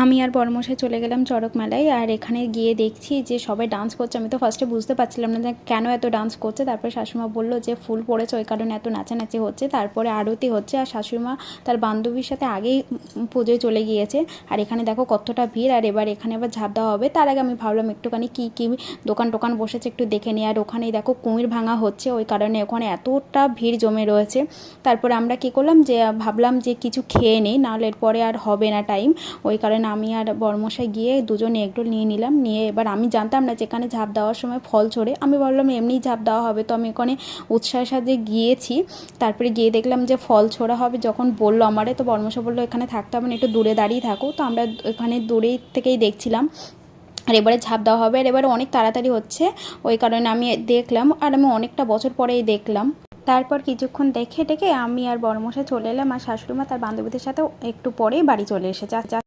আমি আর বড়মশাই চলে গেলাম চড়ক মেলায়। আর এখানে গিয়ে দেখছি যে সবাই ডান্স করছে। আমি তো ফার্স্টে বুঝতে পারছিলাম না যে কেন এত ডান্স করছে। তারপরে শাশুড়িমা বললো যে ফুল পড়েছে ওই কারণে এত নাচানাচি হচ্ছে। তারপরে আরতি হচ্ছে আর শাশুড়িমা তার বান্ধবীর সাথে আগেই পুজোয় চলে গিয়েছে। আর এখানে দেখো কতটা ভিড়। আর এবার এখানে আবার ঝাঁপ দেওয়া হবে। তার আগে আমি ভাবলাম একটুখানি কী দোকান টোকান বসেছে একটু দেখে নিই। আর ওখানেই দেখো কুমির ভাঙা হচ্ছে, ওই কারণে ওখানে এতটা ভিড় জমে রয়েছে। তারপরে আমরা কী করলাম যে ভাবলাম যে কিছু খেয়ে নিই, নাহলে এরপরে আর হবে না টাইম। ওই কারণে আমি আর বড়মশাই গিয়ে দুজনে এগরোল নিয়ে নিলাম। নিয়ে এবার আমি জানতাম না যেখানে ঝাঁপ দেওয়ার সময় ফল ছোড়ে, আমি ভাবলাম এমনিই ঝাঁপ দেওয়া হবে। তো আমি ওখানে উৎসাহের সাথে গিয়েছি। তারপরে গিয়ে দেখলাম যে ফল ছোড়া হবে। যখন বললো আমারে, তো বড়মশাই বললো এখানে থাকতে হবে না, একটু দূরে দাঁড়িয়ে থাকো। তো আমরা এখানে দূরে থেকেই দেখছিলাম। আর এবারে ঝাঁপ দেওয়া হবে। আর এবারে অনেক তাড়াতাড়ি হচ্ছে, ওই কারণে আমি দেখলাম। আর আমি অনেকটা বছর পরেই দেখলাম। তারপর কিছুক্ষণ দেখে টেকে আমি আর বড়মশাই চলে এলাম। আর শাশুড়িমা তার বান্ধবীদের সাথেও একটু পরেই বাড়ি চলে এসেছে।